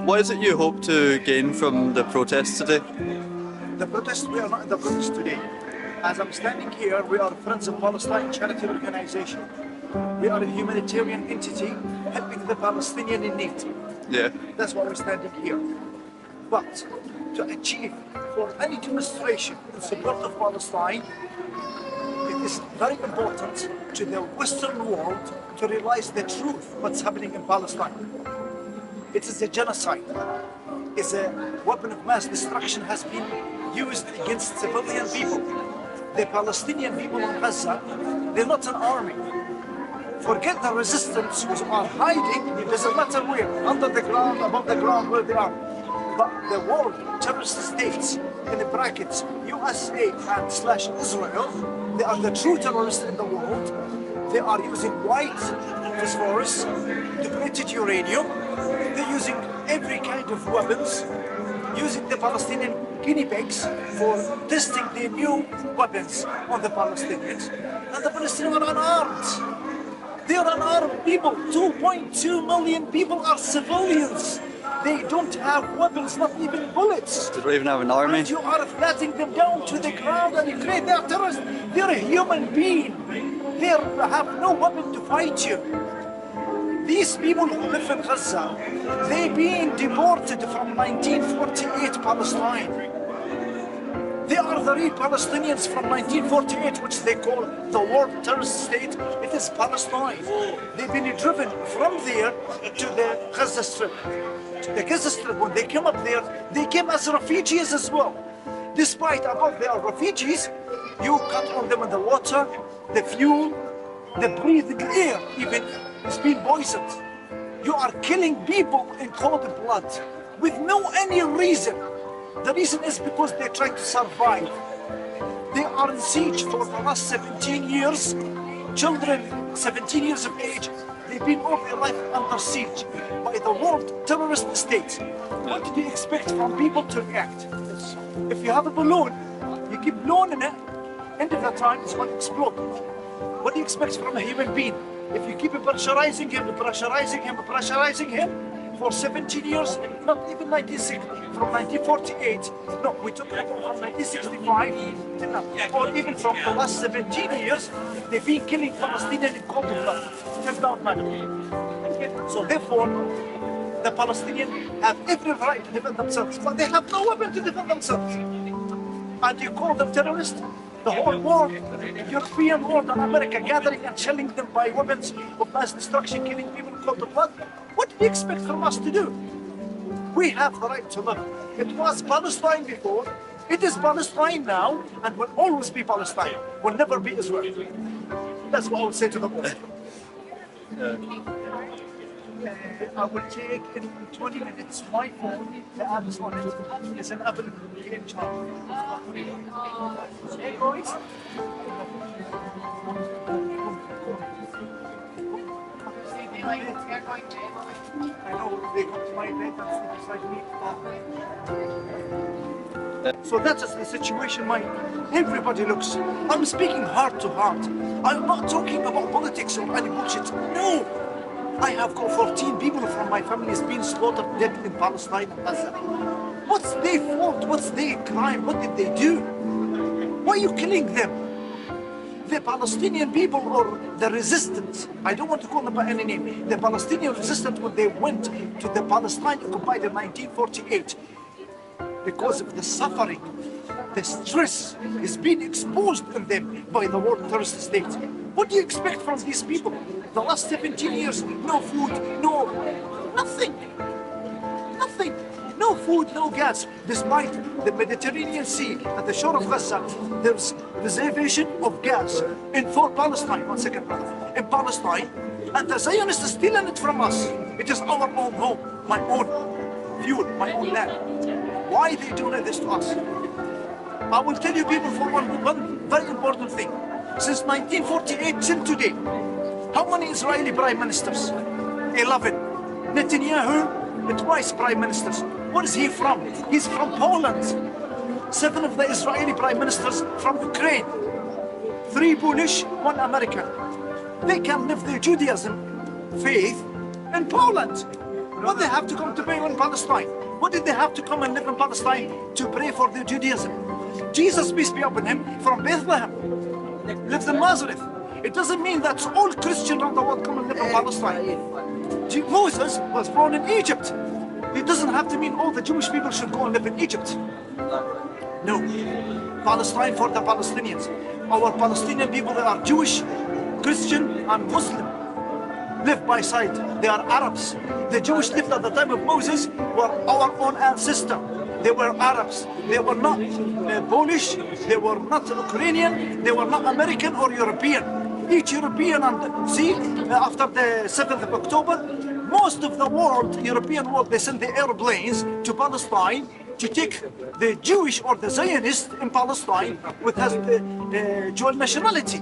What is it you hope to gain from the protests today? The protest, we are not in the protest today. As I'm standing here, we are Friends of Palestine charity organization. We are a humanitarian entity helping the Palestinian in need. Yeah. That's why we're standing here. But to achieve for any demonstration in support of Palestine, it is very important to the Western world to realize the truth what's happening in Palestine. It is a genocide. It's a weapon of mass destruction has been used against civilian people. The Palestinian people in Gaza, they're not an army. Forget the resistance who are hiding, it doesn't matter where, under the ground, above the ground, where they are. But the world terrorist states, in the brackets, USA and / Israel, they are the true terrorists in the world. They are using white phosphorus, depleted uranium. They're using every kind of weapons, using the Palestinian guinea pigs for testing their new weapons on the Palestinians. And the Palestinians are unarmed. They are unarmed people. 2.2 million people are civilians. They don't have weapons, not even bullets. They don't even have an army. And you are flattening them down to the ground and you create their terrorists. They're a human being. They have no weapon to fight you. These people who live in Gaza, they're being deported from 1948 Palestine. They are the real Palestinians from 1948, which they call the world terrorist state. It is Palestine. They've been driven from there to the Gaza Strip. The Gaza Strip, when they came up there, they came as refugees as well. Despite above they are refugees, you cut on them in the water, the fuel, the breathing air even is being poisoned. You are killing people in cold blood with no any reason. The reason is because they try to survive. They are in siege for the last 17 years. Children 17 years of age, they've been all their life under siege by the world terrorist state. What do you expect from people to react? If you have a balloon, you keep blowing it, end of the time it's going to explode. What do you expect from a human being? If you keep pressurizing him for 17 years, not even 1960, from 1948, no, we took it from 1965 to now, or even from the last 17 years, they've been killing Palestinians in cold blood. So therefore, the Palestinians have every right to defend themselves, but they have no weapon to defend themselves. And you call them terrorists? The whole world, European world and America gathering and shelling them by weapons of mass destruction, killing people in cold blood. What do you expect from us to do? We have the right to live. It was Palestine before, it is Palestine now, and will always be Palestine, will never be Israel. That's what I would say to the world. I will take in 20 minutes my phone, the app is on it. It's an Apple game charge. Hey boys. I know they come to my bed and sleep beside me. So that is the situation, everybody looks. I'm speaking heart to heart. I'm not talking about politics or any bullshit. No! I have got 14 people from my family has been slaughtered dead in Palestine and Gaza. What's their fault? What's their crime? What did they do? Why are you killing them? The Palestinian people or the resistance, I don't want to call them by any name, the Palestinian resistance when they went to the Palestine occupied in 1948, because of the suffering, the stress is being exposed in them by the world terrorist state. What do you expect from these people? The last 17 years, no food, nothing. No food, no gas. Despite the Mediterranean Sea at the shore of Gaza, there's reservation of gas for Palestine. One second, brother. In Palestine, and the Zionists are stealing it from us. It is our own home, my own fuel, my own land. Why are they doing this to us? I will tell you people for one very important thing. Since 1948 till today, how many Israeli prime ministers? 11. Netanyahu, twice prime ministers. Where is he from? He's from Poland. 7 of the Israeli prime ministers from Ukraine. 3 Polish, 1 American. They can live their Judaism faith in Poland. What did they have to come to pray in Palestine? What did they have to come and live in Palestine to pray for their Judaism? Jesus, peace be upon him, from Bethlehem, lives in Nazareth. It doesn't mean that all Christians around the world come and live in Palestine. Moses was born in Egypt. It doesn't have to mean all the Jewish people should go and live in Egypt. No. Palestine for the Palestinians. Our Palestinian people, they are Jewish, Christian and Muslim. Live by side. They are Arabs. The Jewish lived at the time of Moses were our own ancestor. They were Arabs. They were not Polish. They were not Ukrainian. They were not American or European. Each European, and see, after the 7th of October, most of the world, European world, they send the airplanes to Palestine to take the Jewish or the Zionist in Palestine with has the dual nationality.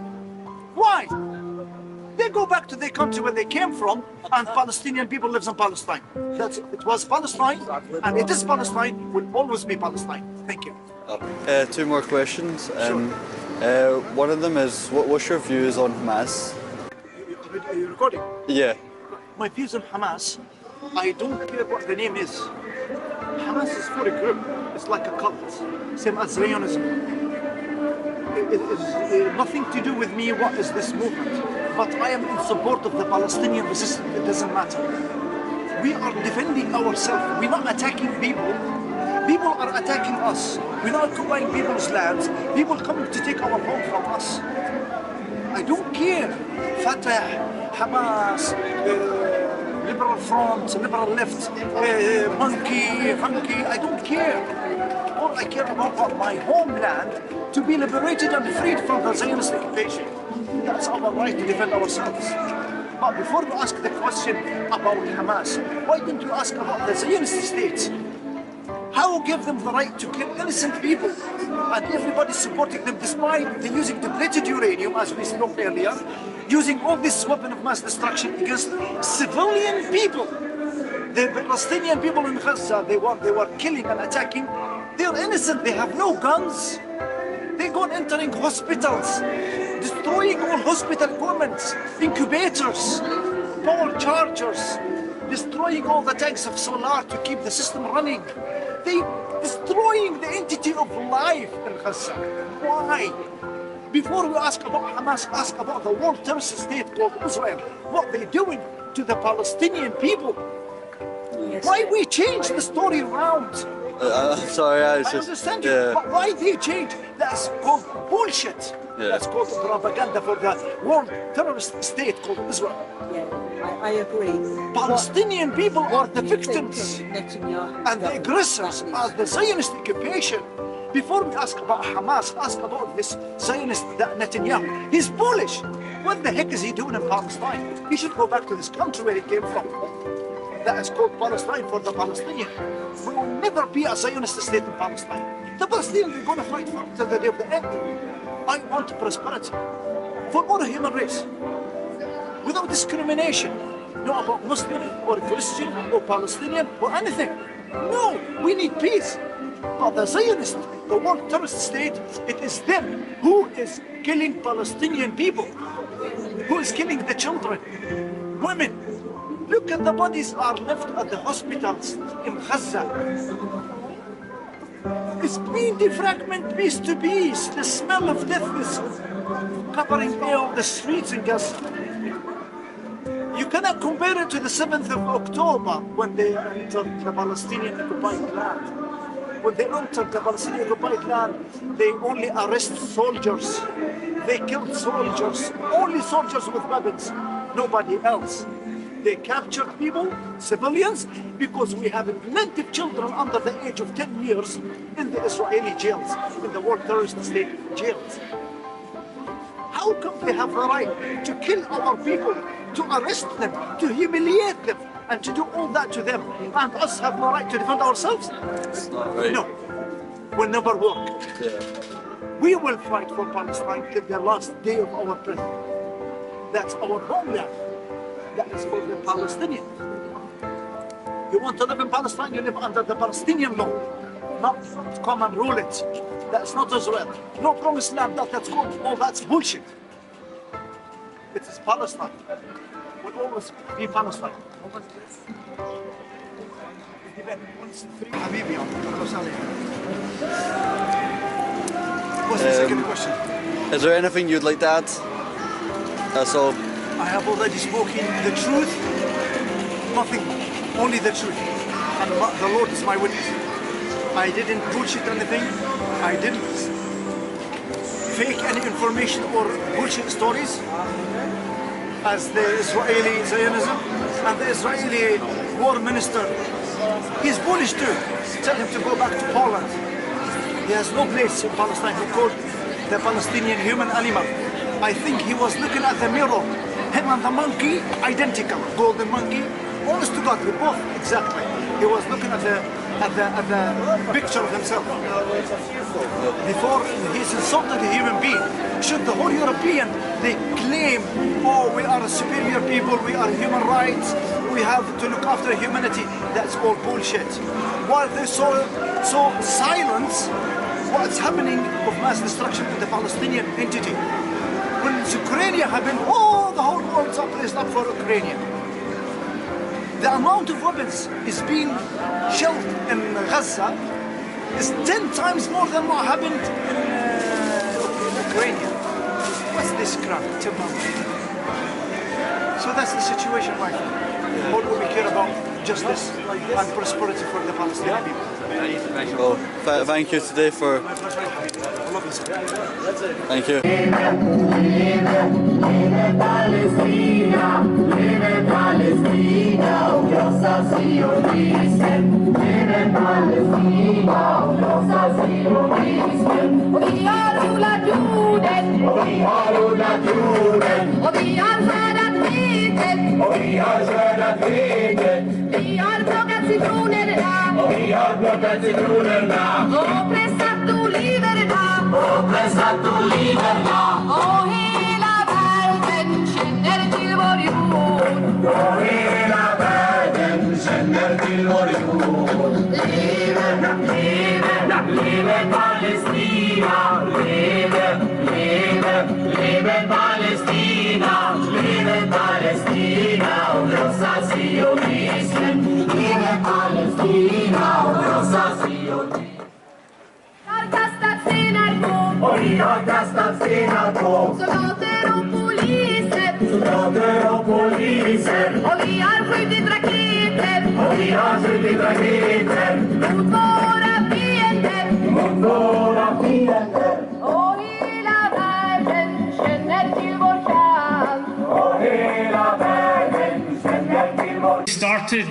Why? They go back to their country where they came from, and Palestinian people lives in Palestine. It was Palestine, and it is Palestine, will always be Palestine. Thank you. Two more questions. One of them is, what's your views on Hamas? Are you recording? Yeah. My views on Hamas, I don't care what the name is. Hamas is for a group. It's like a cult, same as Zionism. It is nothing to do with me. What is this movement? But I am in support of the Palestinian resistance. It doesn't matter. We are defending ourselves. We're not attacking people. People are attacking us. We're not occupying people's lands. People coming to take our home from us. I don't care. Fatah, Hamas, Liberal Front, Liberal Left, Monkey, I don't care. All I care about my homeland to be liberated and freed from the Zionist occupation. That's our right to defend ourselves. But before you ask the question about Hamas, why didn't you ask about the Zionist state? How give them the right to kill innocent people? And everybody supporting them despite they using depleted uranium, as we spoke earlier, using all this weapon of mass destruction against civilian people. The Palestinian people in Gaza, they were killing and attacking. They're innocent, they have no guns. They go entering hospitals, destroying all hospital equipment, incubators, power chargers, destroying all the tanks of solar to keep the system running. They destroying the entity of life in Gaza. Why? Before we ask about Hamas, ask about the world terrorist state called Israel. What they're doing to the Palestinian people. Yes. Why we change the story around? Sorry, I understand you, but why they change? That's called bullshit. Yeah. That's called propaganda for the world terrorist state called Israel. Yeah, I agree. Palestinian people are the victims and the aggressors are the Zionist occupation. Before we ask about Hamas, ask about this Zionist Netanyahu. He's Polish. What the heck is he doing in Palestine? He should go back to his country where he came from. That is called Palestine for the Palestinian. We will never be a Zionist state in Palestine. The Palestinians are going to fight for till the day of the end. I want prosperity for all human race, without discrimination. No about Muslim or Christian or Palestinian or anything. No, we need peace. But the Zionist, the world terrorist state, it is them who is killing Palestinian people, who is killing the children, women. Look at the bodies are left at the hospitals in Gaza. It's being defragmented piece to piece. The smell of death is covering all the streets in Gaza. You cannot compare it to the 7th of October when they entered the Palestinian occupied land. When they entered the Palestinian occupied land, they only arrest soldiers. They killed soldiers, only soldiers with weapons, nobody else. They captured people, civilians, because we have plenty of children under the age of 10 years in the Israeli jails, in the world terrorist state jails. How come they have the right to kill our people, to arrest them, to humiliate them, and to do all that to them, and us have no right to defend ourselves? It's not right. No, will never work. Yeah. We will fight for Palestine till the last day of our breath. That's our homeland. That is for the Palestinian. You want to live in Palestine, you live under the Palestinian law, not come and rule it. That's not Israel. No promised land, that's called, oh, that's bullshit. It is Palestine. Will always be Palestine. حبيبي يا أهلا وسهلا. What's the second question? Is there anything you'd like to add? That's all. I have already spoken the truth, nothing, only the truth. And the Lord is my witness. I didn't bullshit anything. I didn't fake any information or bullshit stories. As the Israeli Zionism and the Israeli war minister, he's bullish too. Tell him to go back to Poland. He has no place in Palestine. He called the Palestinian human animal. I think he was looking at the mirror. Him and the monkey, identical, golden monkey. Honest to God, we both exactly. He was looking at the picture of himself. Before he's insulted a human being. Should the whole European, they claim, oh, we are superior people, we are human rights, we have to look after humanity. That's all bullshit. While they so silence what's happening of mass destruction in the Palestinian entity. When Ukraine happened, oh, the whole world's up is up for Ukraine. The amount of weapons is being shelled in Gaza is 10 times more than what happened in Ukraine. What's this crap? So that's the situation right now. All we care about justice and prosperity for the Palestinian people. Well, thank you today for... Thank you. Vi har plockat citronerna och pressat oliverna och hela världen känner till vår jord. Och hela världen känner till vår jord. Lever Palestina, lever Palestina, lever Palestina och krossa sionismen. Lever Palestina och krossa sionismen. Och vi har kastat stenar på soldater och poliser. Och vi har skjutit raketer mot våra fiender. Och hela världen känner till vår kamp. Och hela världen känner till vår kamp. Started.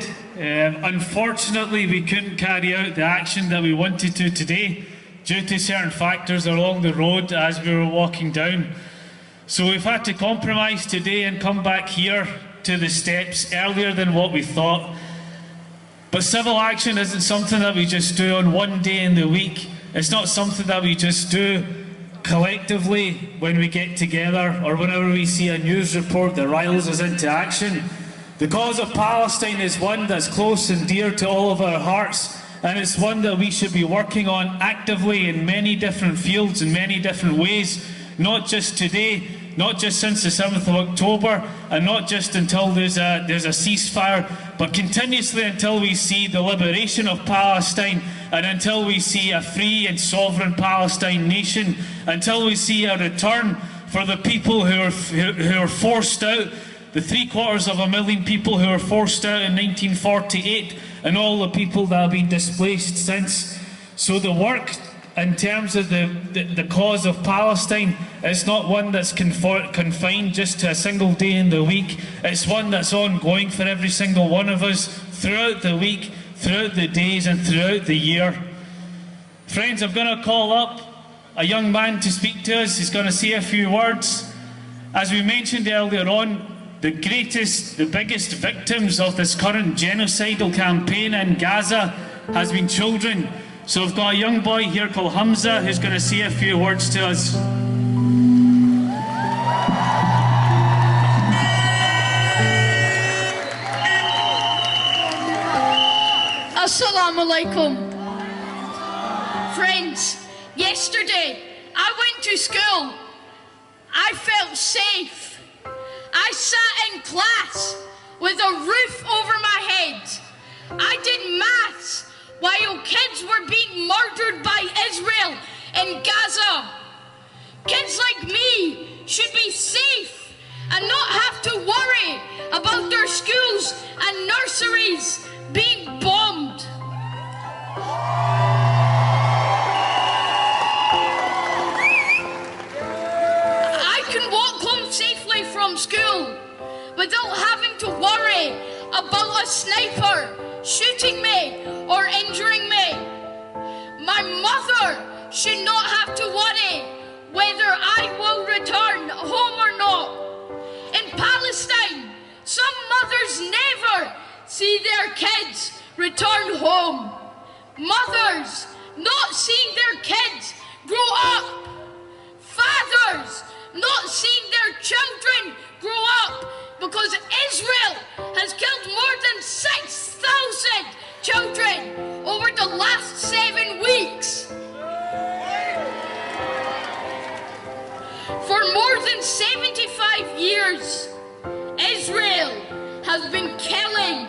Unfortunately, we couldn't carry out the action that we wanted to today due to certain factors along the road as we were walking down. So we've had to compromise today and come back here to the steps earlier than what we thought. But civil action isn't something that we just do on one day in the week. It's not something that we just do collectively when we get together or whenever we see a news report that riles us into action. The cause of Palestine is one that's close and dear to all of our hearts, and it's one that we should be working on actively in many different fields, in many different ways, not just today, not just since the 7th of October, and not just until there's a ceasefire, but continuously until we see the liberation of Palestine, and until we see a free and sovereign Palestine nation, until we see a return for the people who are forced out, the 750,000 people who were forced out in 1948, and all the people that have been displaced since. So the work in terms of the cause of Palestine is not one that's confined just to a single day in the week. It's one that's ongoing for every single one of us throughout the week, throughout the days and throughout the year. Friends, I'm going to call up a young man to speak to us. He's going to say a few words. As we mentioned earlier on, the biggest victims of this current genocidal campaign in Gaza has been children. So I've got a young boy here called Hamza who's going to say a few words to us. Assalamu alaikum. Friends, yesterday I went to school. I felt safe. sat in class with a roof over my head. I did maths while kids were being murdered by Israel in Gaza. Kids like me should be safe and not have to worry about their schools and nurseries being bombed. I can walk home safely from school without having to worry about a sniper shooting me or injuring me. My mother should not have to worry whether I will return home or not. In Palestine, some mothers never see their kids return home. Mothers not seeing their kids grow up. Fathers not seeing their children grow up because Israel has killed more than 6,000 children over the last 7 weeks. For more than 75 years, Israel has been killing,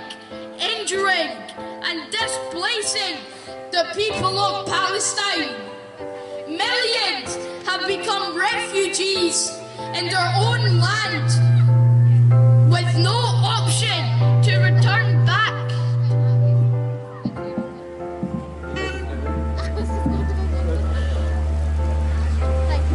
injuring, and displacing the people of Palestine. Millions have become refugees in their own land with no option to return back.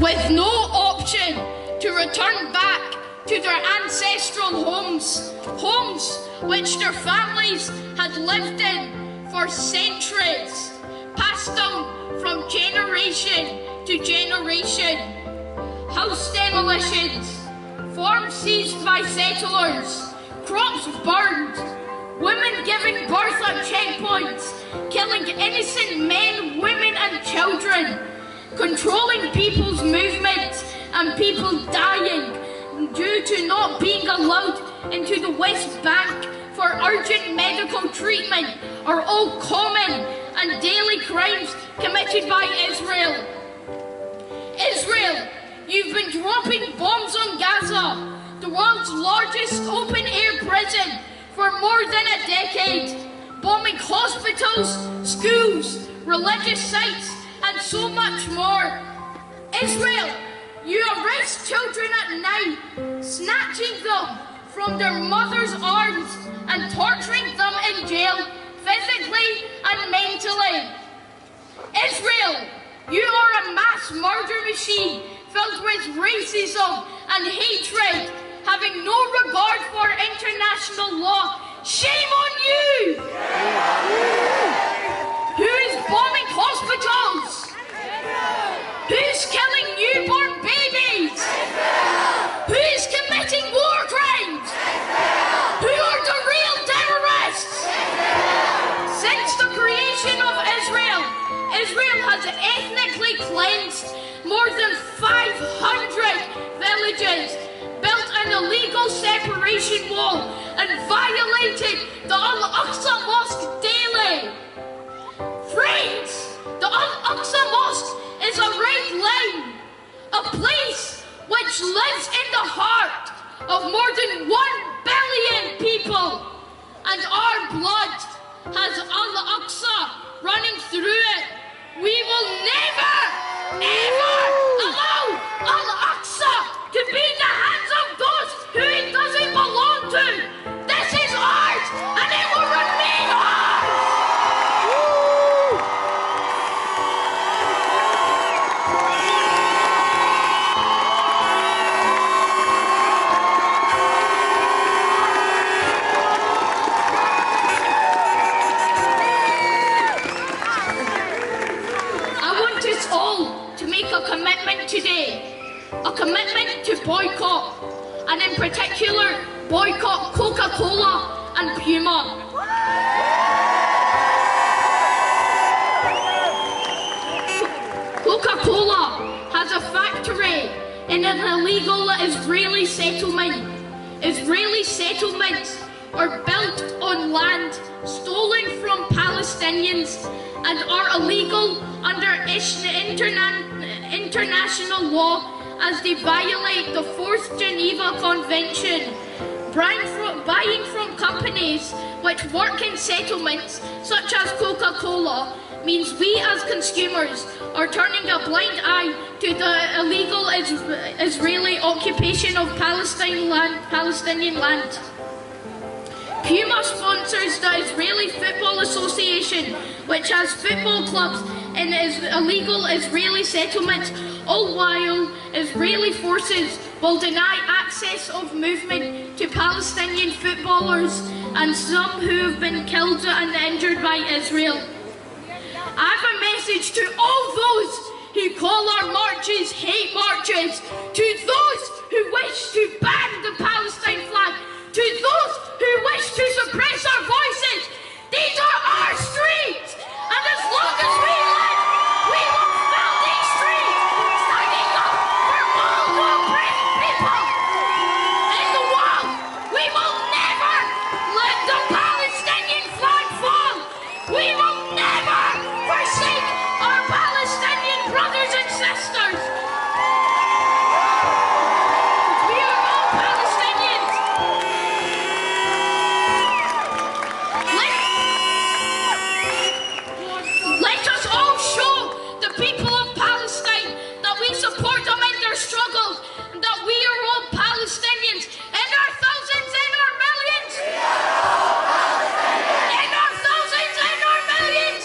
With no option to return back to their ancestral homes, homes which their families had lived in for centuries, passed down from generation to generation. House demolitions, farms seized by settlers, crops burned, women giving birth at checkpoints, killing innocent men, women and children, controlling people's movements and people dying due to not being allowed into the West Bank for urgent medical treatment are all common and daily crimes committed by Israel. Israel, you've been dropping bombs on Gaza, the world's largest open-air prison, for more than a decade, bombing hospitals, schools, religious sites, and so much more. Israel, you arrest children at night, snatching them from their mother's arms and torturing them in jail, physically and mentally. Israel, you are a mass murder machine filled with racism and hatred, having no regard for international law. Shame on you! Who is bombing hospitals? Who's killing newborn babies? Who is committing war crimes? Who are the real terrorists? Since the creation of Israel, Israel has ethnically cleansed more than 500 villages, built an illegal separation wall, and violated the Al-Aqsa Mosque daily. Friends, the Al-Aqsa Mosque is a red line, a place which lives in the heart of more than 1 billion people, and our blood has Al-Aqsa running through it. We will never, ever allow Al-Aqsa to be in the hands of those who it doesn't belong to. This is ours, and it will remain ours. I want us all to make a commitment today. A commitment to boycott, and in particular, boycott Coca-Cola and Priime. Coca-Cola has a factory in an illegal Israeli settlement. Israeli settlements are built on land stolen from Palestinians and are illegal under international law as they violate the 4th Geneva Convention. Buying from companies which work in settlements, such as Coca-Cola, means we as consumers are turning a blind eye to the illegal Israeli occupation of Palestinian land. Puma sponsors the Israeli Football Association, which has football clubs in illegal Israeli settlements, all while Israeli forces will deny access of movement to Palestinian footballers and some who have been killed and injured by Israel. I have a message to all those who call our marches hate marches, to those who wish to ban the Palestine flag, to those who wish to suppress our voices. These are our streets, and as long as we live, we will fill these streets, standing up for all the oppressed people in the world. We will never let the Palestinian flag fall. We will never forsake our Palestinian brothers and sisters. We are all Palestinians. Let us all show the people of Palestine that we support them in their struggles, and that we are all Palestinians in our thousands, in our millions. In our thousands, in our millions.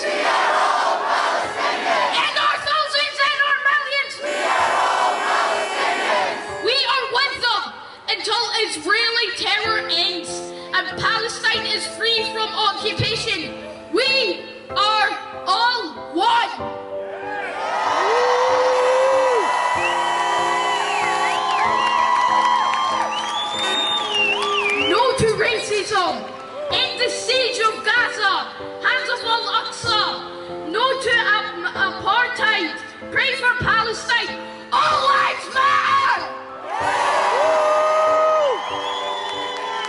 In our thousands, in our millions. We are with them until Israeli terror ends and Palestine is free from occupation. We are all one. No to racism. End the siege of Gaza. Hands of Al-Aqsa. No to apartheid. Pray for Palestine. All lives matter.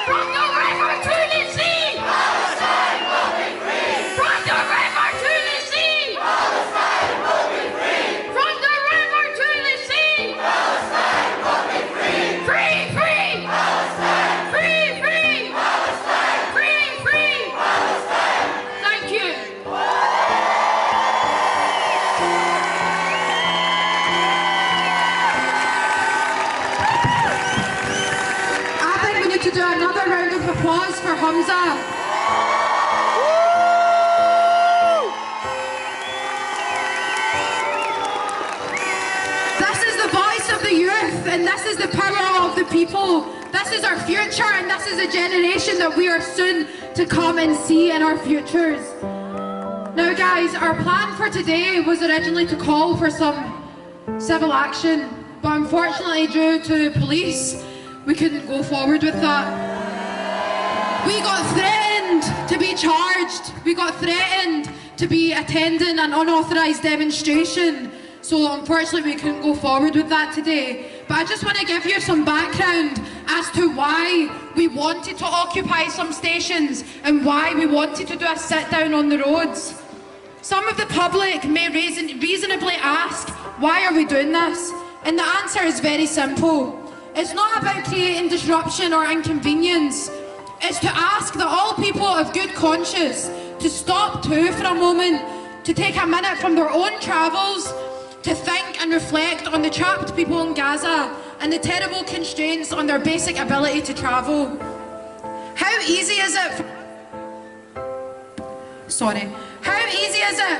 From the river to the sea. Palestine will be free. From the river to the sea. Palestine will be free. From the river to the sea. Palestine will be free. Free, free. Palestine. Free, free. Palestine. Free, free. Palestine. Thank you. I think we need to do another round of applause for Hamza. This is the voice of the youth, and this is the power of the people. This is our future, and this is the generation that we are soon to come and see in our futures. Now guys, our plan for today was originally to call for some civil action, but unfortunately due to police, we couldn't go forward with that. We got threatened to be charged. We got threatened to be attending an unauthorised demonstration. So unfortunately we couldn't go forward with that today. But I just want to give you some background as to why we wanted to occupy some stations and why we wanted to do a sit down on the roads. Some of the public may reasonably ask, why are we doing this? And the answer is very simple. It's not about creating disruption or inconvenience. It's to ask that all people of good conscience to stop too for a moment, to take a minute from their own travels, to think and reflect on the trapped people in Gaza and the terrible constraints on their basic ability to travel. How easy is it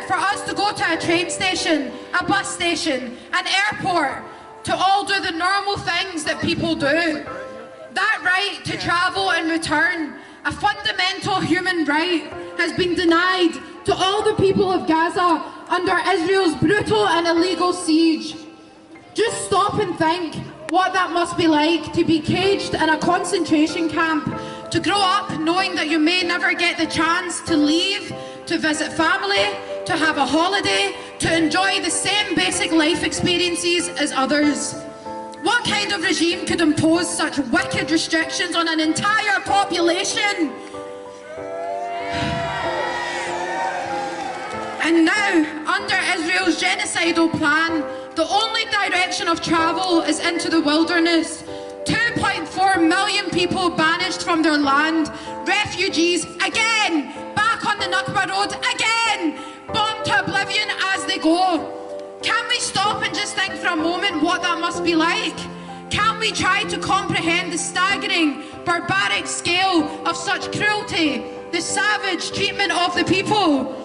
for us to go to a train station, a bus station, an airport, to all do the normal things that people do? That right to travel and return, a fundamental human right, has been denied to all the people of Gaza under Israel's brutal and illegal siege. Just stop and think what that must be like to be caged in a concentration camp, to grow up knowing that you may never get the chance to leave, to visit family, to have a holiday, to enjoy the same basic life experiences as others. What kind of regime could impose such wicked restrictions on an entire population? And now, under Israel's genocidal plan, The only direction of travel is into the wilderness. 2.4 million people banished from their land, refugees again, back on the Nukba Road again, bombed to oblivion as they go. Can we stop and just think for a moment what that must be like? Can we try to comprehend the staggering, barbaric scale of such cruelty, the savage treatment of the people?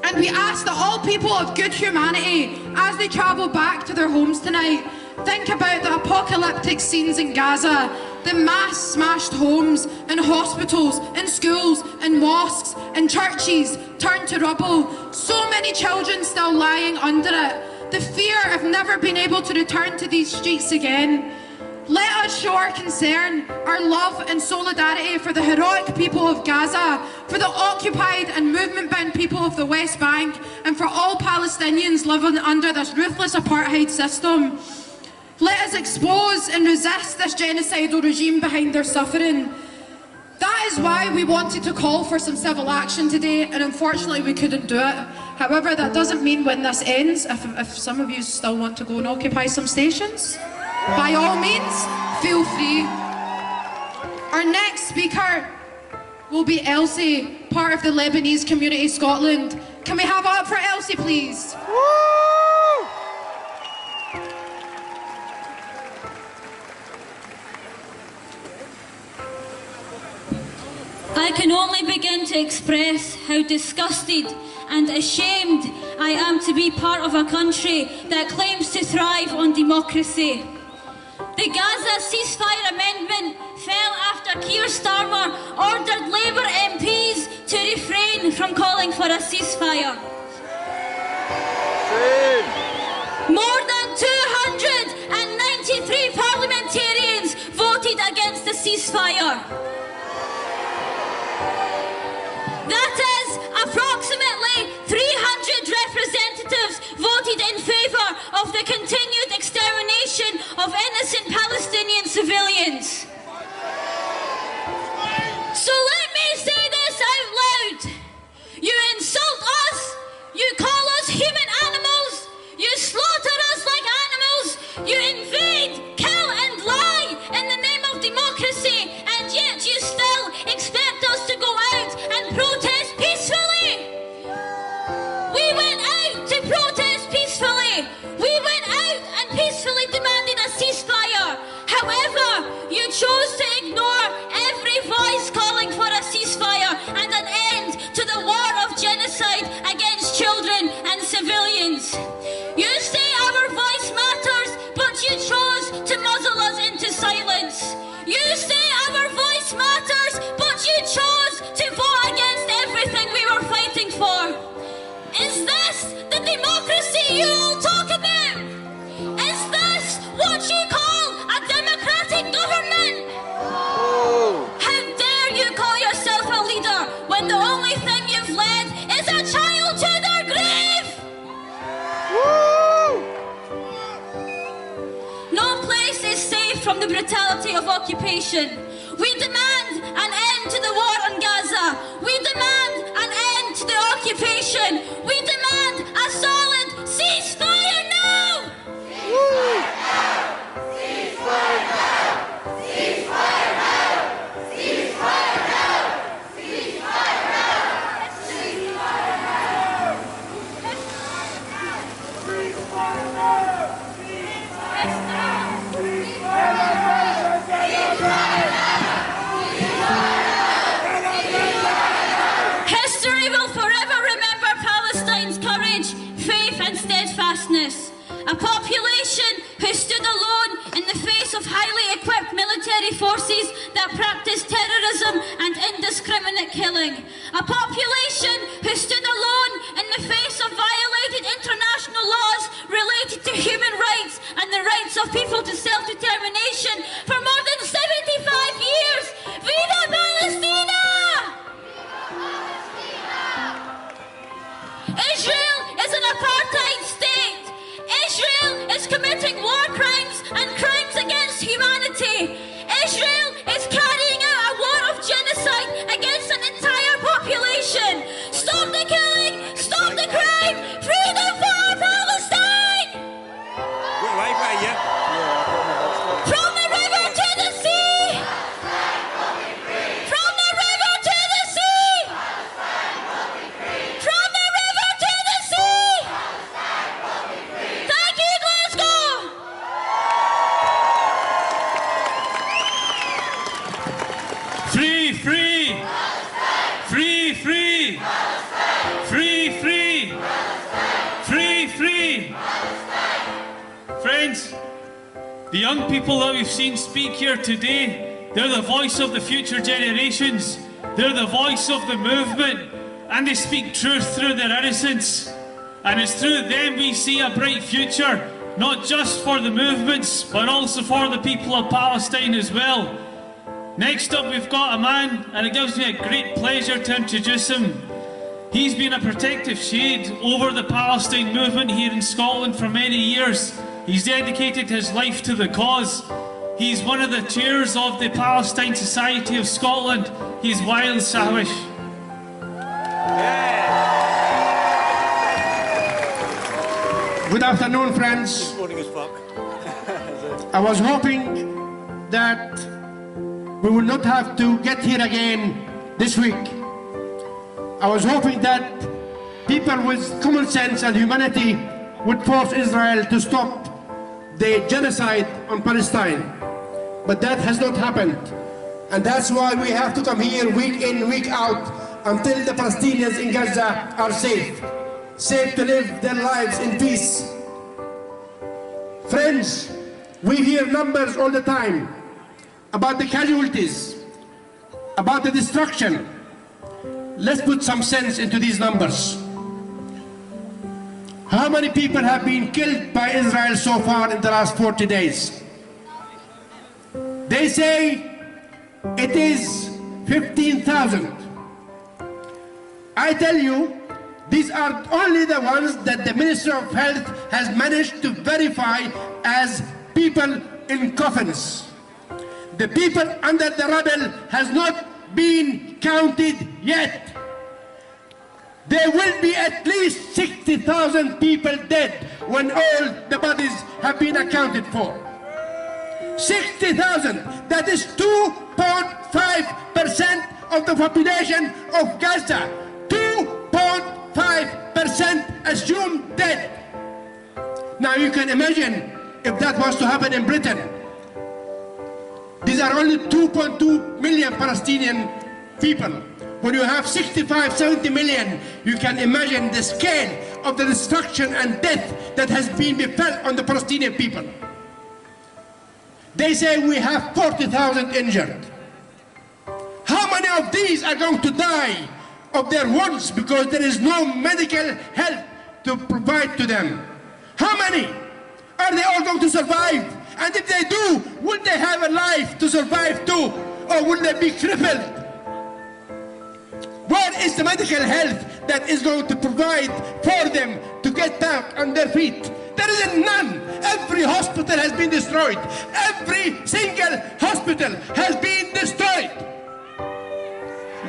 And we ask that all people of good humanity, as they travel back to their homes tonight, think about the apocalyptic scenes in Gaza, the mass smashed homes and hospitals and schools and mosques and churches turned to rubble, so many children still lying under it, the fear of never being able to return to these streets again. Let us show our concern, our love and solidarity for the heroic people of Gaza, for the occupied and movement-bound people of the West Bank, and for all Palestinians living under this ruthless apartheid system. Let us expose and resist this genocidal regime behind their suffering. That is why we wanted to call for some civil action today, and unfortunately we couldn't do it. However, that doesn't mean when this ends, if some of you still want to go and occupy some stations, by all means, feel free. Our next speaker will be Elsie, part of the Lebanese community Scotland. Can we have it up for Elsie, please? Woo! I can only begin to express how disgusted and ashamed I am to be part of a country that claims to thrive on democracy. The Gaza ceasefire amendment fell after Keir Starmer ordered Labour MPs to refrain from calling for a ceasefire. More than 293 parliamentarians voted against the ceasefire. That is, approximately 300 representatives voted in favour of the continued extermination of innocent Palestinian civilians. So let me say this out loud. You insult us, you call us human animals, you slaughter us like animals, you invade, kill and lie in the name of democracy, and yet you still expect us to go out and protest peacefully. We went out to protest peacefully. We went out and peacefully demanded a ceasefire. However, you chose to ignore every voice calling for a ceasefire and an end to the war of genocide against children and civilians. You say our voice matters, but you chose to muzzle us into silence. You say our voice matters, but you chose to vote against everything we were fighting for. Is this the democracy you all talk about? Is this what you call a democratic government? How dare you call yourself a leader when the only thing you've led is a child to their grave? No place is safe from the brutality of occupation. We demand an end to the war on Gaza. We demand an end to the occupation. We demand a solid ceasefire now! Ceasefire now! Ceasefire now! Ceasefire now! Ceasefire now! Ceasefire now! Ceasefire now! Ceasefire now! History will forever remember Palestine's courage, faith and steadfastness. A population who stood alone in the face of highly equipped military forces that practiced terrorism and indiscriminate killing. A population who stood alone in the face of violated international laws related to human rights and the rights of people to self-determination for more than 75 years. Viva Palestina! Israel is an apartheid state. Israel is committing war crimes and crimes against humanity. Israel is carrying out a war of genocide against an entire population. Stop the killing, stop the crime, freedom for Palestine! young people that we've seen speak here today, they're the voice of the future generations. They're the voice of the movement, and they speak truth through their innocence. And it's through them we see a bright future, not just for the movements, but also for the people of Palestine as well. Next up, we've got a man, and it gives me a great pleasure to introduce him. He's been a protective shade over the Palestine movement here in Scotland for many years. He's dedicated his life to the cause. He's one of the chairs of the Palestine Society of Scotland. He's Wael Sawish. Good afternoon, friends. I was hoping that we will not have to get here again this week. I was hoping that people with common sense and humanity would force Israel to stop the genocide on Palestine. But that has not happened. And that's why we have to come here week in, week out, until the Palestinians in Gaza are safe to live their lives in peace. Friends, we hear numbers all the time about the casualties, about the destruction. Let's put some sense into these numbers. How many people have been killed by Israel so far in the last 40 days? They say it is 15,000. I tell you, these are only the ones that the Minister of Health has managed to verify as people in coffins. The people under the rubble has not been counted yet. There will be at least 60,000 people dead when all the bodies have been accounted for. 60,000, that is 2.5% of the population of Gaza. 2.5% assumed dead. Now you can imagine if that was to happen in Britain. These are only 2.2 million Palestinian people. When you have 65, 70 million, you can imagine the scale of the destruction and death that has been befell on the Palestinian people. They say we have 40,000 injured. How many of these are going to die of their wounds because there is no medical help to provide to them? How many? Are they all going to survive? And if they do, will they have a life to survive too? Or will they be crippled? Where is the medical health that is going to provide for them to get back on their feet? There is none. Every hospital has been destroyed. Every single hospital has been destroyed.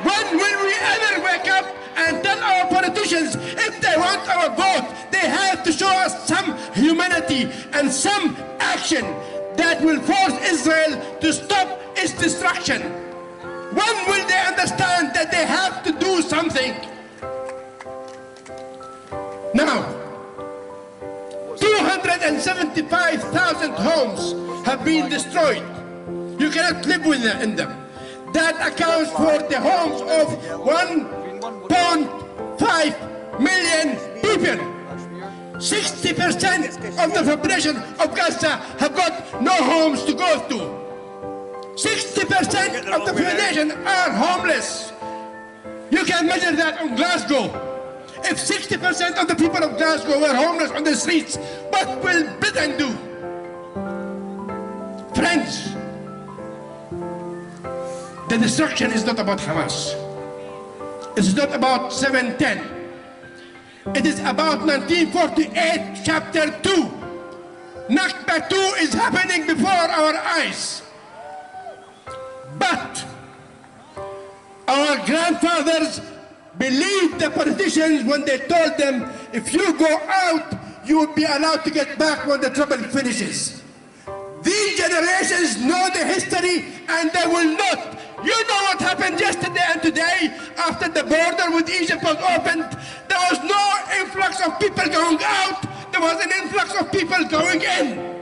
When will we ever wake up and tell our politicians if they want our vote, they have to show us some humanity and some action that will force Israel to stop its destruction? When will they understand that they have to do something? Now, 275,000 homes have been destroyed. You cannot live in them. That accounts for the homes of 1.5 million people. 60% of the population of Gaza have got no homes to go to. 60% of the population are homeless. You can measure that on Glasgow. If 60% of the people of Glasgow were homeless on the streets, what will Britain do? Friends, the destruction is not about Hamas. It is not about 710. It is about 1948, chapter 2. Nakba 2 is happening before our eyes. But our grandfathers believed the politicians when they told them, if you go out, you will be allowed to get back when the trouble finishes. These generations know the history and they will not. You know what happened yesterday and today after the border with Egypt was opened? There was no influx of people going out. There was an influx of people going in.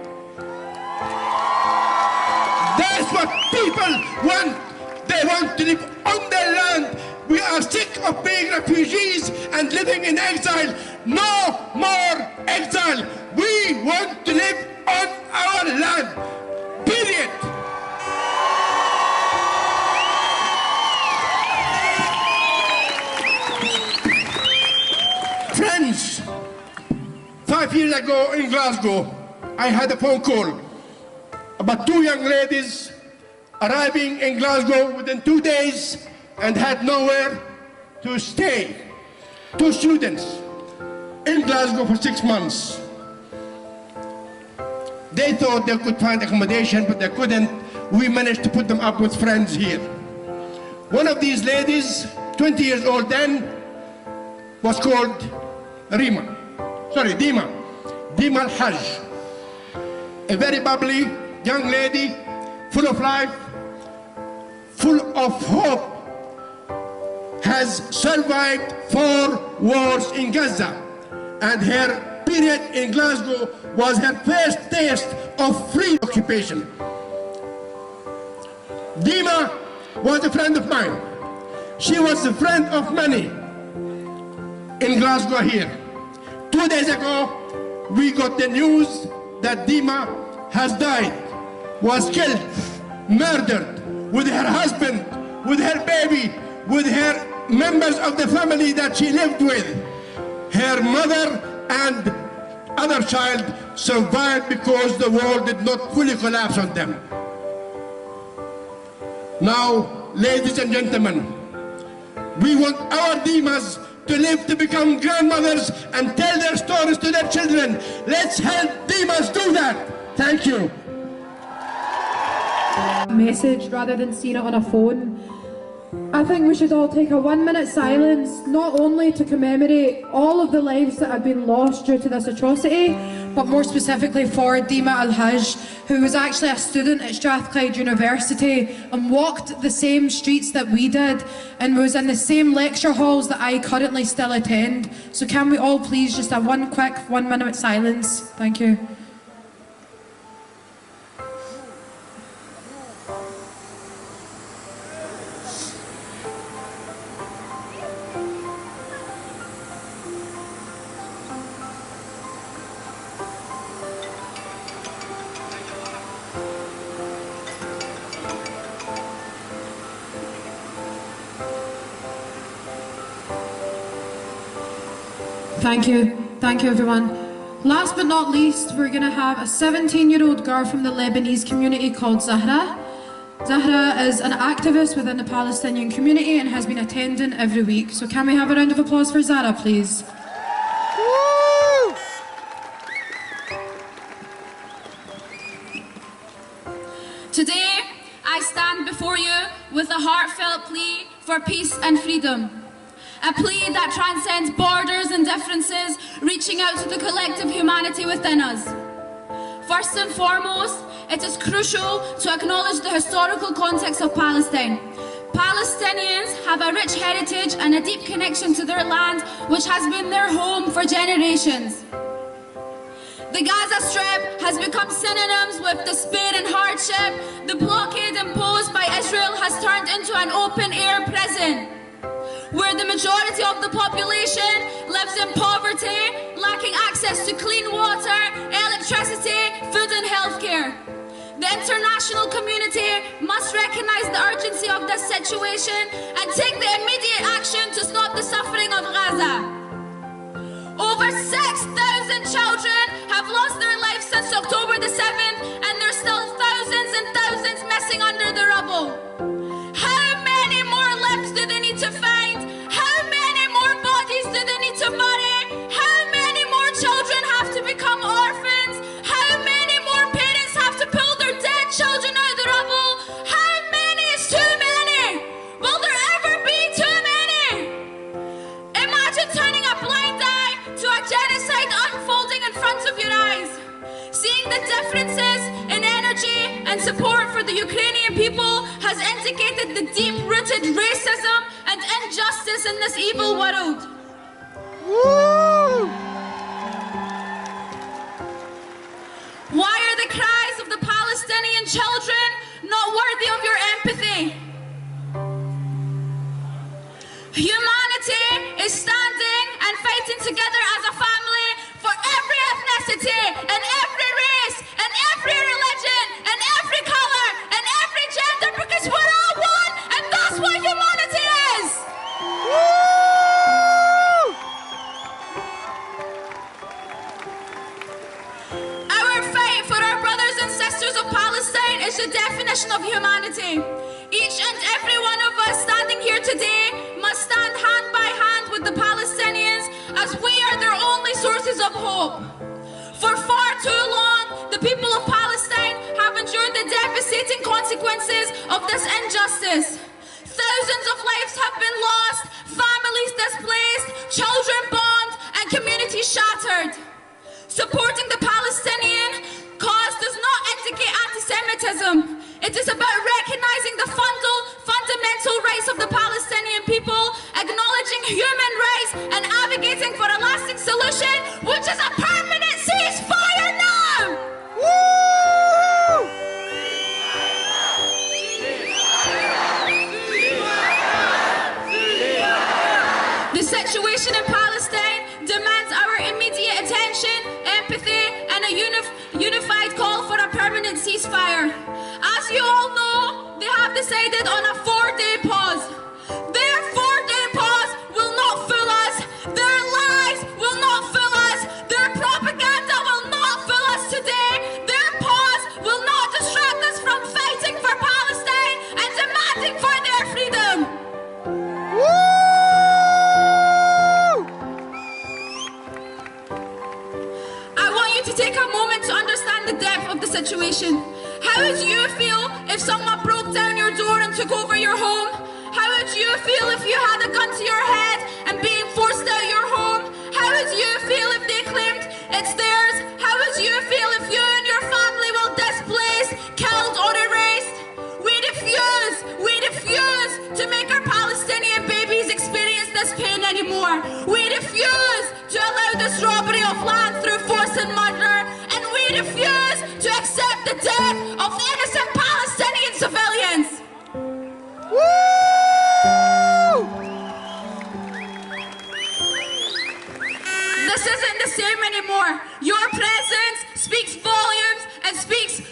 That's what people want. They want to live on their land. We are sick of being refugees and living in exile. No more exile. We want to live on our land. it. Friends, 5 years ago in Glasgow, I had a phone call about 2 young ladies arriving in Glasgow within 2 days and had nowhere to stay. 2 students in Glasgow for 6 months. They thought they could find accommodation, but they couldn't. We managed to put them up with friends here. One of these ladies, 20 years old then, was called Dima Al-Hajj. A very bubbly young lady, full of life, full of hope, has survived 4 wars in Gaza, and her period in Glasgow was her first taste of free occupation. Dima was a friend of mine. She was a friend of many in Glasgow here. 2 days ago, we got the news that Dima has died, was killed, murdered, with her husband, with her baby, with her members of the family that she lived with. Her mother and other child survived because the wall did not fully collapse on them. Now, ladies and gentlemen, we want our Dimas to live to become grandmothers and tell their stories to their children. Let's help Dimas do that. Thank you. Message rather than seeing it on a phone. I think we should all take a 1-minute silence, not only to commemorate all of the lives that have been lost due to this atrocity, but more specifically for Dima Al-Hajj, who was actually a student at Strathclyde University and walked the same streets that we did and was in the same lecture halls that I currently still attend. So can we all please just have one quick 1-minute silence? Thank you. Thank you everyone. Last but not least, we're going to have a 17-year-old girl from the Lebanese community called Zahra. Zahra is an activist within the Palestinian community and has been attending every week. So can we have a round of applause for Zahra, please? Woo! Today, I stand before you with a heartfelt plea for peace and freedom. A plea that transcends borders and differences, reaching out to the collective humanity within us. First and foremost, it is crucial to acknowledge the historical context of Palestine. Palestinians have a rich heritage and a deep connection to their land, which has been their home for generations. The Gaza Strip has become synonyms with despair and hardship. The blockade imposed by Israel has turned into an open-air prison, where the majority of the population lives in poverty, lacking access to clean water, electricity, food and healthcare. The international community must recognize the urgency of this situation and take the immediate action to stop the suffering of Gaza. Over 6,000 children have lost their lives since October the 7th, and there's still thousands and thousands missing under the rubble. How many more limbs do they need to find? How many more bodies do they need to bury? How many more children have to become orphans? How many more parents have to pull their dead children out of the rubble? How many is too many? Will there ever be too many? Imagine turning a blind eye to a genocide unfolding in front of your eyes. Seeing the differences in energy and support for the Ukrainian people has indicated the deep-rooted racism and injustice in this evil world. Woo! Why are the cries of the Palestinian children not worthy of your empathy? Humanity is standing and fighting together as a family for every ethnicity and every race and every religion and every color. hope. For far too long, the people of Palestine have endured the devastating consequences of this injustice. Thousands of lives have been lost, families displaced, children bombed, and communities shattered. Supporting the Palestinian cause does not indicate anti-Semitism. It is about recognizing the fundamental rights of the Palestinian people, acknowledging human rights, and advocating for a lasting solution, which is a permanent ceasefire now! Woo! The situation in Palestine demands our immediate attention, empathy, and a unified call for a permanent ceasefire. As you all know, they have decided on a 4-day pause. Their 4-day pause will not fool us. Their lies will not fool us. Their propaganda will not fool us today. Their pause will not distract us from fighting for Palestine and demanding for their freedom. Woo! I want you to take a moment to understand the depth of the situation. How would you feel if someone broke down your door and took over your home? How would you feel if you had a gun to your head and being forced out your home? How would you feel if they claimed it's theirs? How would you feel if you and your family were displaced, killed or erased? We refuse to make our Palestinian babies experience this pain anymore. We refuse to allow this robbery of land through force and murder. And we refuse to accept the death of innocent Palestinian civilians. Woo! This isn't the same anymore. Your presence speaks volumes and speaks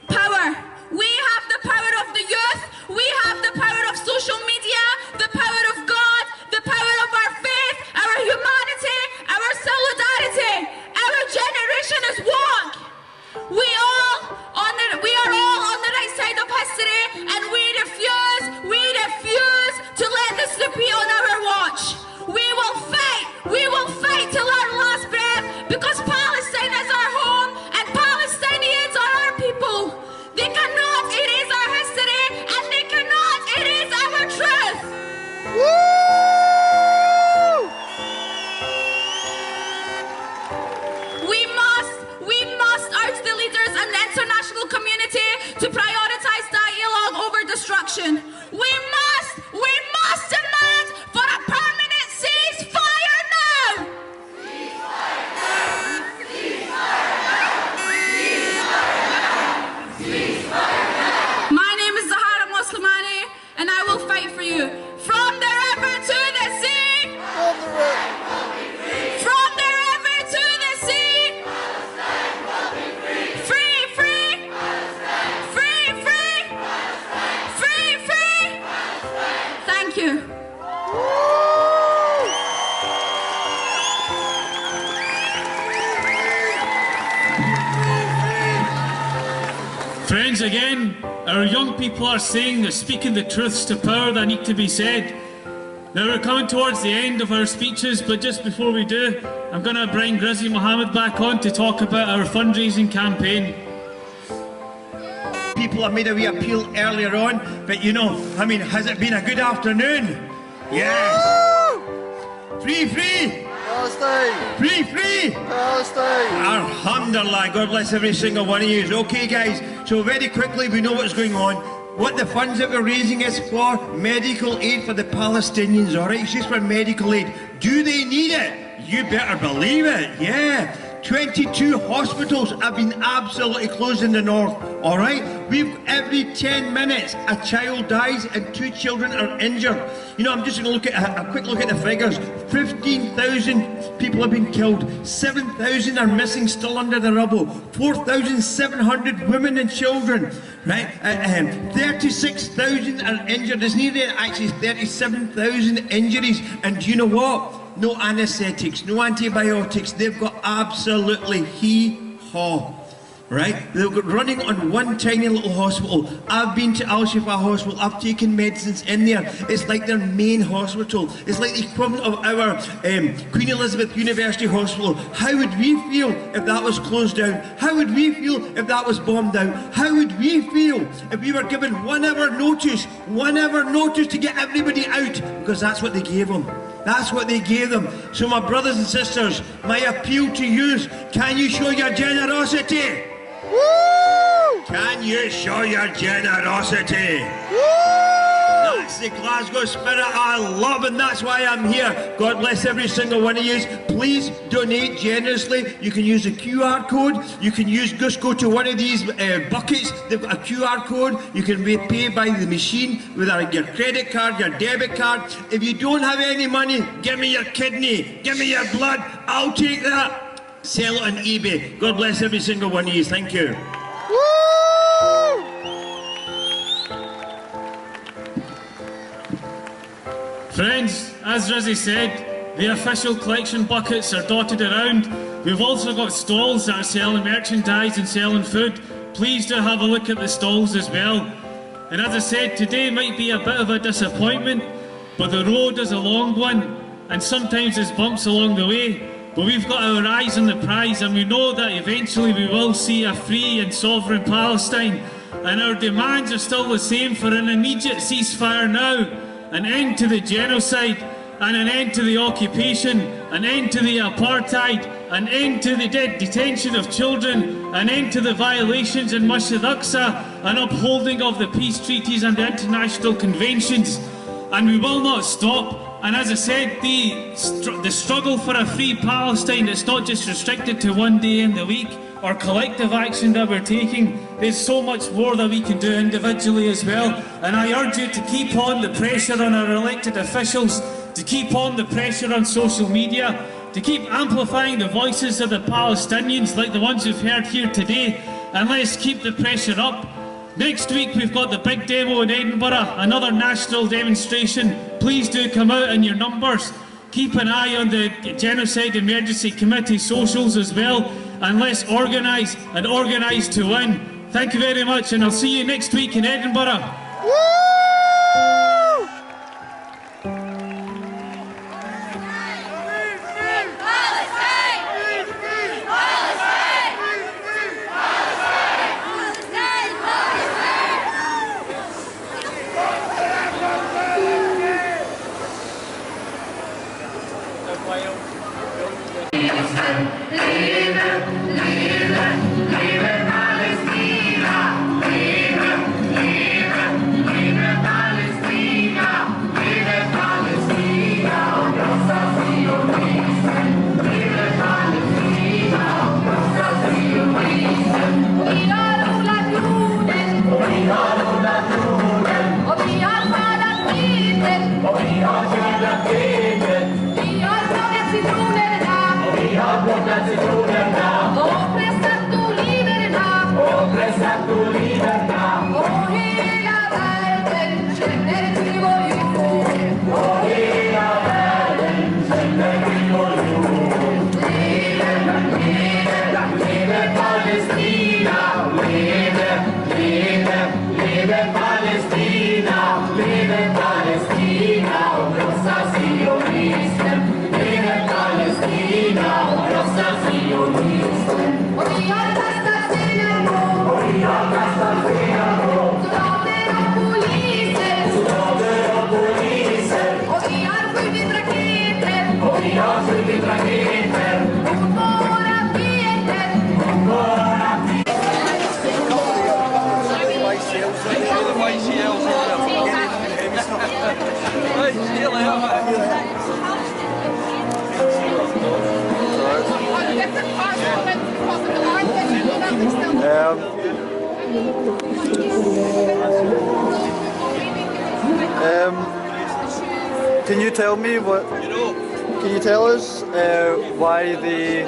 power. We have the power of the youth. We have the power of social media, the power of God, the power of our faith, our humanity, our solidarity. Our generation is one. We are all on the right side of history, and we refuse to let this repeat on our watch. We will fight till our last breath, because Palestine is our home and Palestinians are our people. They cannot erase our history and they cannot erase our truth. Woo! We must urge the leaders and the international community to prioritize dialogue over destruction. We must demand for a permanent ceasefire now! My name is Zahara Muslimani, and I will fight for you. From the river to the sea! From the river to the sea! Free, free! Free, free! Free, free! Thank you. Friends, again, our young people are saying they're speaking the truths to power that need to be said. Now we're coming towards the end of our speeches, but just before we do, I'm going to bring Grizzly Mohammed back on to talk about our fundraising campaign. People have made a wee appeal earlier on, but you know, I mean, has it been a good afternoon? Yes. Free, free! Palestine! Free, free! Palestine! Alhamdulillah, God bless every single one of you. Okay guys, so very quickly we know what's going on. What the funds that we're raising is for medical aid for the Palestinians, alright? It's just for medical aid. Do they need it? You better believe it, yeah. 22 hospitals have been absolutely closed in the north, alright? Every 10 minutes a child dies and 2 children are injured. You know, I'm just going to look at a quick look at the figures. 15,000 people have been killed, 7,000 are missing still under the rubble, 4,700 women and children, right? 36,000 are injured. There's nearly actually 37,000 injuries, and do you know what? No anaesthetics, no antibiotics. They've got absolutely hee-haw. right? They're running on one tiny little hospital. I've been to Al Shifa Hospital, I've taken medicines in there. It's like their main hospital. It's like the equivalent of our Queen Elizabeth University Hospital. How would we feel if that was closed down? How would we feel if that was bombed out? How would we feel if we were given 1 hour notice to get everybody out? Because that's what they gave them. That's what they gave them. So my brothers and sisters, my appeal to you, can you show your generosity? Woo! Can you show your generosity? Woo! That's the Glasgow spirit I love, and that's why I'm here. God bless every single one of you. Please donate generously. You can use a QR code. You can just go to one of these buckets. They've got a QR code. You can pay by the machine with your credit card, your debit card. If you don't have any money, give me your kidney, give me your blood. I'll take that. Sell it on eBay. God bless every single one of you. Thank you. Woo! Friends, as Rizzy said, the official collection buckets are dotted around. We've also got stalls that are selling merchandise and selling food. Please do have a look at the stalls as well. And as I said, today might be a bit of a disappointment, but the road is a long one, and sometimes there's bumps along the way. But we've got our eyes on the prize, and we know that eventually we will see a free and sovereign Palestine. And our demands are still the same for an immediate ceasefire now, an end to the genocide, and an end to the occupation, an end to the apartheid, an end to the detention of children, an end to the violations in Masjid Aqsa, an upholding of the peace treaties and the international conventions. And we will not stop. And as I said, the struggle for a free Palestine, it's not just restricted to one day in the week or collective action that we're taking. There's so much more that we can do individually as well. And I urge you to keep on the pressure on our elected officials, to keep on the pressure on social media, to keep amplifying the voices of the Palestinians like the ones we've heard here today. And let's keep the pressure up. Next week we've got the big demo in Edinburgh, another national demonstration. Please do come out in your numbers. Keep an eye on the Genocide Emergency Committee socials as well, and let's organise and organise to win. Thank you very much, and I'll see you next week in Edinburgh. Woo! Can you tell me what? Can you tell us why the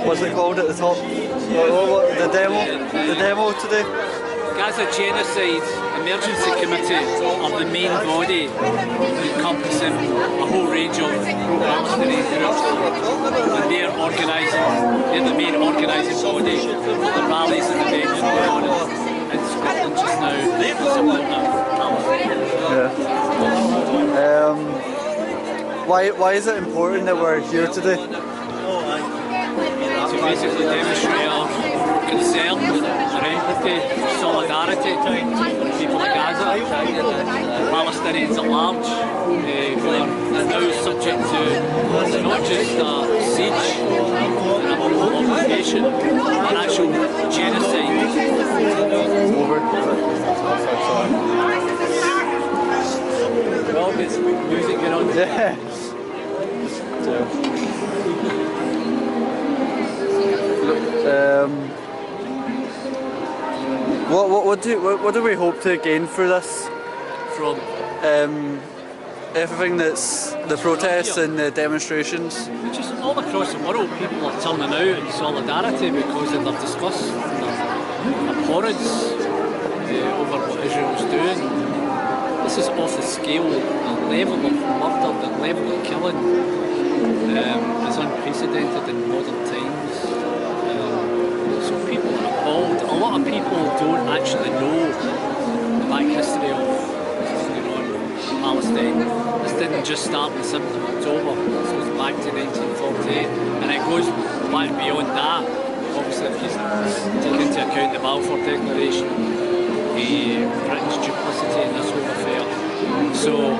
what's it called at the top? The demo today? Gaza Genocide Emergency Committee are the main body encompassing a whole range of Palestinian groups, and they're the main organising body for the rallies and events going on in Scotland just now. Why is it important that we're here today? To basically demonstrate our concern, our empathy, solidarity with people of Gaza, Palestinians at large, who are now subject to not just a siege and a brutal occupation, but actual genocide. Well, there's music going on. Yeah. What do we hope to gain through this? From everything that's the protests and the demonstrations. Just all across the world, people are turning out in solidarity because of their disgust, their abhorrence over what Israel's doing. This is off the scale, the level of murder, the level of killing is unprecedented in modern times. So people are appalled. A lot of people don't actually know the back history of what's going on in Palestine. This didn't just start on the 7th of October, this goes back to 1948, and it goes back beyond that. Obviously, if you take into account the Balfour Declaration, Britain's duplicity in this whole affair. So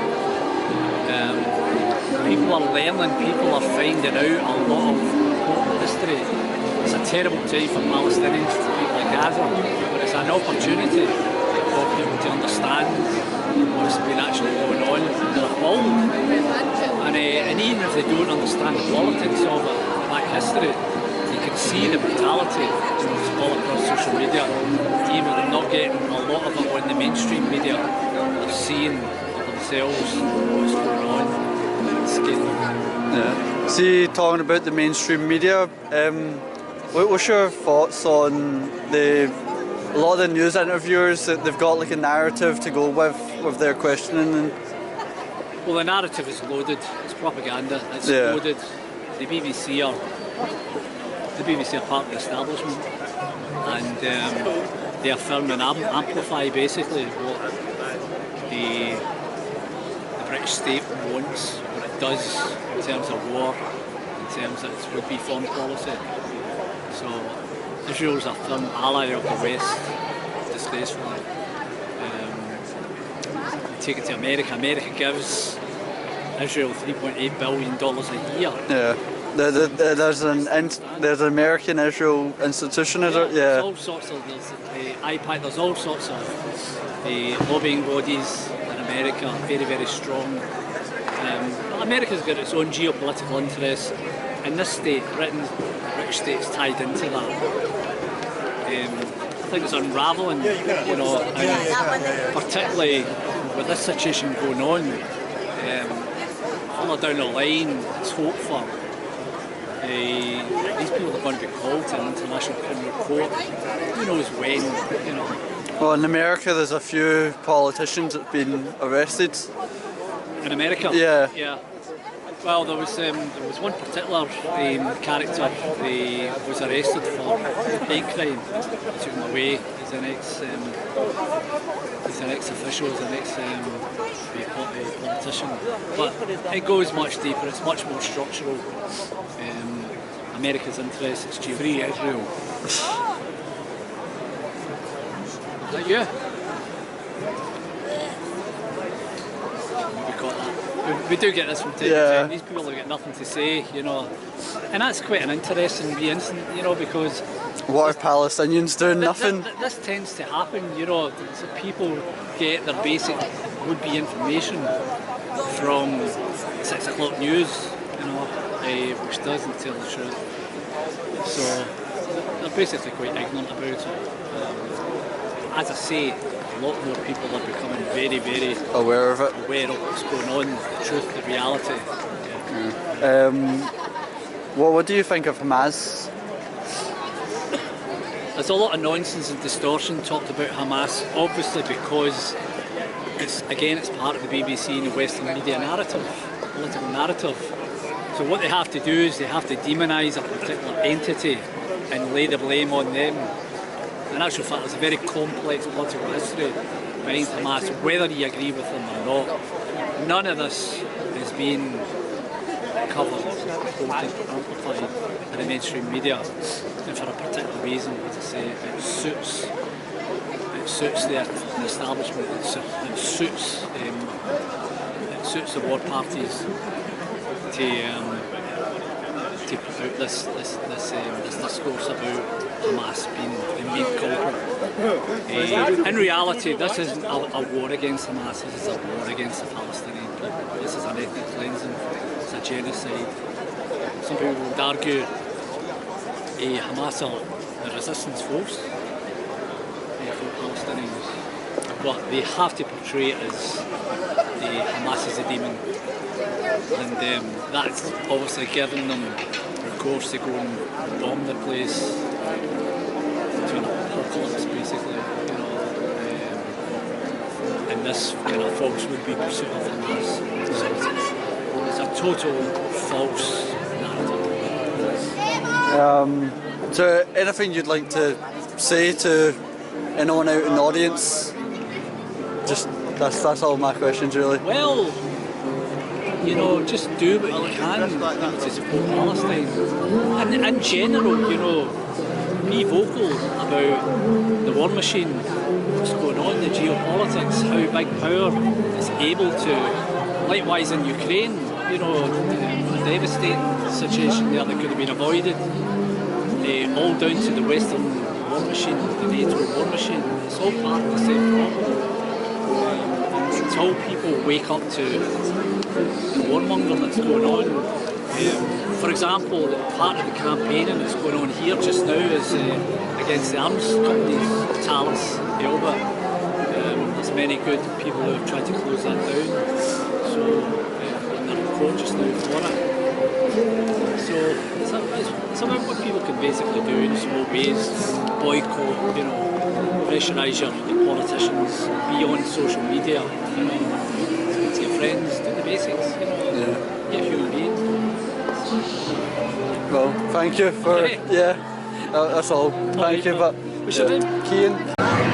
people are learning, people are finding out a lot of history. It's a terrible time for Palestinians, for people in Gaza, but it's an opportunity for people to understand what's been actually going on. They're appalled. And even if they don't understand the politics of it, back history, you can see the brutality all across social media. Even if they're not getting a lot of it on the mainstream media, they're seeing for themselves what's going on. It's scary. Yeah. See, talking about the mainstream media, what's your thoughts on a lot of the news interviewers that they've got like a narrative to go with their questioning? And well, the narrative is loaded. It's propaganda. It's loaded. The BBC are part of the establishment, and they affirm and amplify basically what the British state wants, what it does in terms of war, in terms of its would-be foreign policy. So Israel's a firm ally of the West, disgracefully. Take it to America. America gives Israel $3.8 billion a year. Yeah. There's an American-Israel institution, is it? Yeah. There's all sorts of, there's IPAC, there's all sorts of lobbying bodies in America, very, very strong. America's got its own geopolitical interests. In this state, Britain, the British state's tied into that. I think it's unravelling, you know, and particularly with this situation going on, further down the line, it's hope for these people are going to be called to an international criminal court. Who knows when, you know. Well, in America, there's a few politicians that have been arrested. In America? Yeah. Yeah. Well, there was one particular character was arrested for hate crime. They took him away. He's an ex-official, he's an ex-politician. But it goes much deeper. It's much more structural. America's interest is to free Israel. Is that you? We do get this from time to time. These people have got nothing to say, you know, and that's quite an interesting incident, you know, because what are Palestinians doing? Nothing. This tends to happen, you know. So people get their basic would-be information from 6 o'clock news, you know, which doesn't tell the truth. So they're basically quite ignorant about it. As I say, a lot more people are becoming very, very aware of it, aware of what's going on, the truth, the reality. What do you think of Hamas? there's a lot of nonsense and distortion talked about Hamas, obviously because it's part of the BBC and the Western media narrative, political narrative. So what they have to do is they have to demonise a particular entity and lay the blame on them. In actual fact, there's a very complex political history behind Hamas, whether you agree with them or not. None of this is being covered, quoted, amplified in the mainstream media, and for a particular reason. As I say, it suits the establishment. It suits the war parties to put out this discourse about Hamas being the main culprit. In reality, this isn't a war against Hamas. This is a war against the Palestinian people. This is an ethnic cleansing. It's a genocide. Some people would argue Hamas are the resistance force for Palestinians, but they have to portray it as Hamas is a demon, and that's obviously given them recourse to go and bomb the place to an apocalypse, basically, you know, and this kind of false would-be pursuit of Hamas. So it's a total false narrative. So anything you'd like to say to anyone out in the audience? Just that's all my questions really. Well, you know, just do what you can to support Palestine. And in general, you know, be vocal about the war machine, what's going on, the geopolitics, how big power is able to. Likewise in Ukraine, you know, a devastating situation there that could have been avoided. All down to the Western war machine, the NATO war machine. It's all part of the same problem. Until people wake up to the warmongering that's going on. For example, part of the campaigning that's going on here just now is against the arms companies, Thales, Elba. There's many good people who have tried to close that down. So, in the report just now for it. So, it's about what people can basically do in small ways, boycott, you know, pressurise your politicians, be on social media, you know, speak to your friends, do the basics, you know, be a human being. Well, thank you for, that's all. Thank you, but, What's your name? Cian.